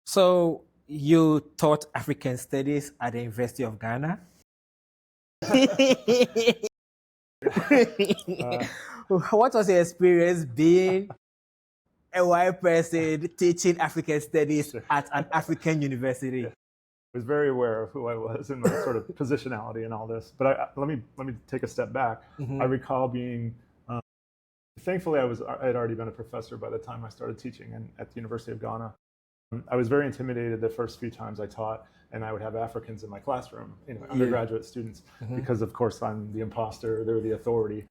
So you taught African studies at the University of Ghana? What was your experience being a white person teaching African studies at an African university? I was very aware of who I was and my sort of positionality and all this. But let me take a step back. I recall being, thankfully, I had already been a professor by the time I started teaching at the University of Ghana. I was very intimidated the first few times I taught, and I would have Africans in my classroom, undergraduate students, because of course I'm the imposter, they're the authority.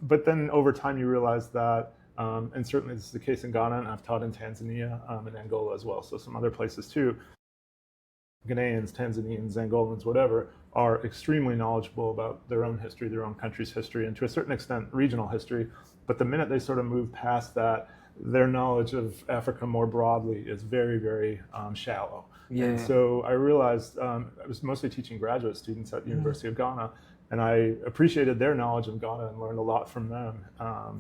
But then over time you realize that, and certainly this is the case in Ghana, and I've taught in Tanzania and Angola as well, so some other places too. Ghanaians, Tanzanians, Angolans, whatever, are extremely knowledgeable about their own history, their own country's history, and to a certain extent regional history. But the minute they sort of move past that, their knowledge of Africa more broadly is very, very shallow. Yeah. And so I realized I was mostly teaching graduate students at the University of Ghana, and I appreciated their knowledge of Ghana and learned a lot from them,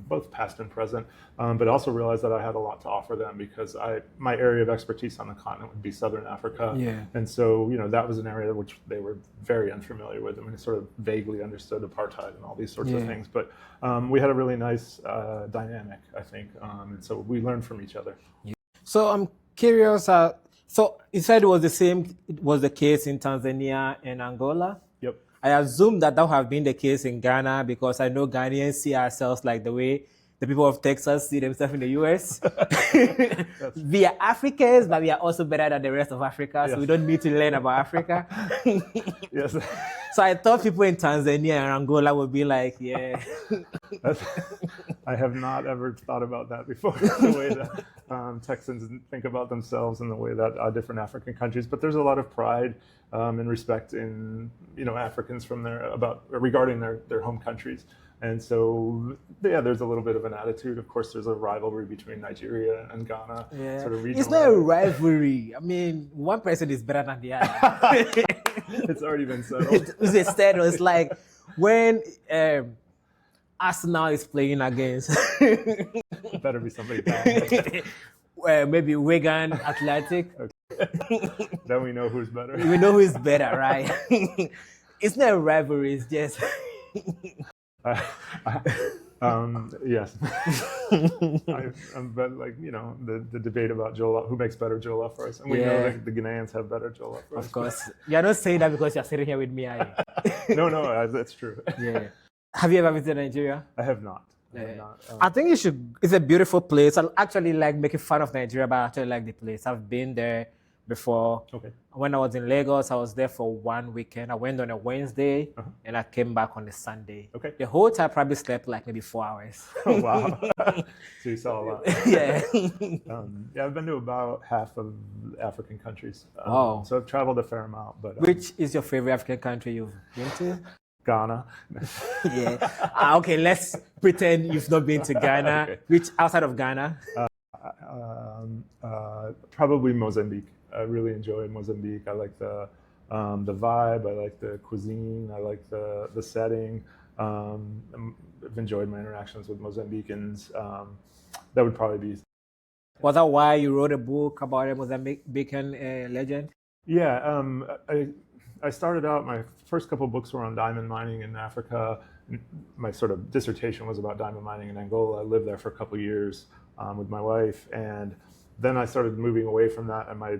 both past and present, but also realized that I had a lot to offer them because my area of expertise on the continent would be Southern Africa. Yeah. And so, that was an area which they were very unfamiliar with. I mean, sort of vaguely understood apartheid and all these sorts of things, but we had a really nice dynamic, I think, and so we learned from each other. So I'm curious, so you said it was the case in Tanzania and Angola? Yep. I assume that would have been the case in Ghana because I know Ghanaians see ourselves like the way the people of Texas see themselves in the US. We are Africans, but we are also better than the rest of Africa, so we don't need to learn about Africa. Yes. So I thought people in Tanzania and Angola would be like, yeah. I have not ever thought about that before, the way that Texans think about themselves and the way that different African countries, but there's a lot of pride and respect in Africans regarding their home countries. And so, there's a little bit of an attitude. Of course, there's a rivalry between Nigeria and Ghana. Yeah. Sort of it's not a rivalry. I mean, one person is better than the other. It's already been settled. It's like when Arsenal is playing against... It better be somebody bad. Maybe Wigan Athletic. Okay. Then we know who's better. We know who's better, right? It's not a rivalry, it's just... Yes. But the debate about jollof, who makes better jollof rice, and we know that the Ghanaians have better jollof rice. Of course, you're not saying that because you're sitting here with me, are you? No, that's true. Yeah. Have you ever visited Nigeria? I have not. I think you should. It's a beautiful place. I actually like making fun of Nigeria, but I actually like the place. I've been there before. Okay. When I was in Lagos, I was there for one weekend. I went on a Wednesday and I came back on a Sunday. Okay. The whole time I probably slept like maybe 4 hours. Oh, wow. So you saw a lot. Yeah. I've been to about half of African countries. Wow. So I've traveled a fair amount. But which is your favorite African country you've been to? Ghana. Yeah. Okay, let's pretend you've not been to Ghana. Okay. Which outside of Ghana? Probably Mozambique. I really enjoy Mozambique. I like the vibe. I like the cuisine. I like the setting. I've enjoyed my interactions with Mozambicans. That would probably be. Was that why you wrote a book about a Mozambican legend? Yeah. I started out, my first couple of books were on diamond mining in Africa. My sort of dissertation was about diamond mining in Angola. I lived there for a couple of years with my wife. And then I started moving away from that. And my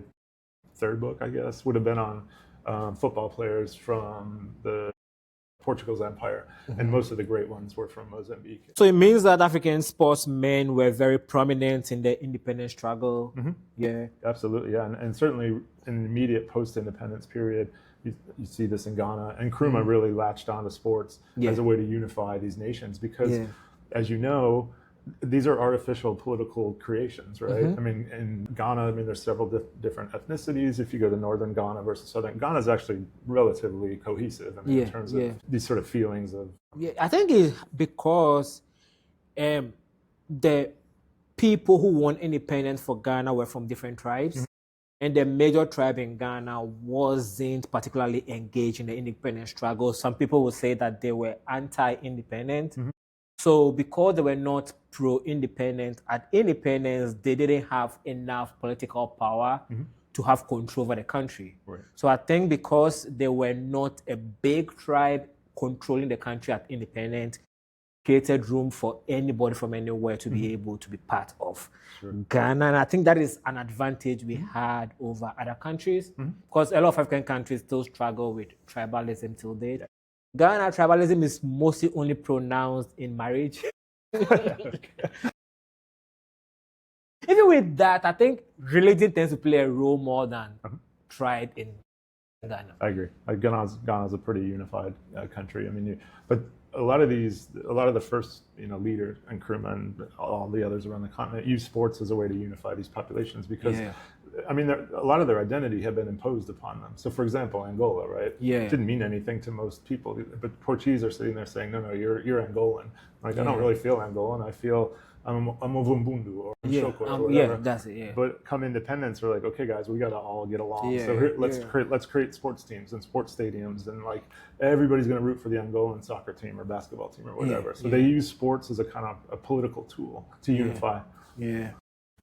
third book, I guess, would have been on football players from Portugal's empire. And most of the great ones were from Mozambique. So it means that African sportsmen were very prominent in the independence struggle. Yeah. Absolutely, yeah. And certainly in the immediate post-independence period, you see this in Ghana. And Nkrumah really latched onto sports as a way to unify these nations because, as you know, these are artificial political creations, right? I mean, in Ghana, there's several different ethnicities. If you go to northern Ghana versus southern, Ghana is actually relatively cohesive in terms of these sort of feelings of... Yeah, I think it's because the people who won independence for Ghana were from different tribes. And the major tribe in Ghana wasn't particularly engaged in the independence struggle. Some people would say that they were anti-independent. So because they were not pro-independent, at independence, they didn't have enough political power to have control over the country. Right. So I think because they were not a big tribe controlling the country at independence, created room for anybody from anywhere to be able to be part of Ghana. And I think that is an advantage we had over other countries, because a lot of African countries still struggle with tribalism till date. Ghana tribalism is mostly only pronounced in marriage. Even with that, I think religion tends to play a role more than tribe in Ghana. I agree. Like Ghana's a pretty unified country. I mean, but a lot of the first leaders, Nkrumah and all the others around the continent, use sports as a way to unify these populations because, I mean, a lot of their identity had been imposed upon them. So, for example, Angola, right? It didn't mean anything to most people, but Portuguese are sitting there saying, no, you're Angolan. Like, I don't really feel Angolan. I feel I'm a Vumbundu or Shoko or whatever. That's it. Yeah. But come independence, we're like, okay, guys, we got to all get along. So here, let's create sports teams and sports stadiums, and like everybody's going to root for the Angolan soccer team or basketball team or whatever. So they use sports as a kind of a political tool to unify. Yeah.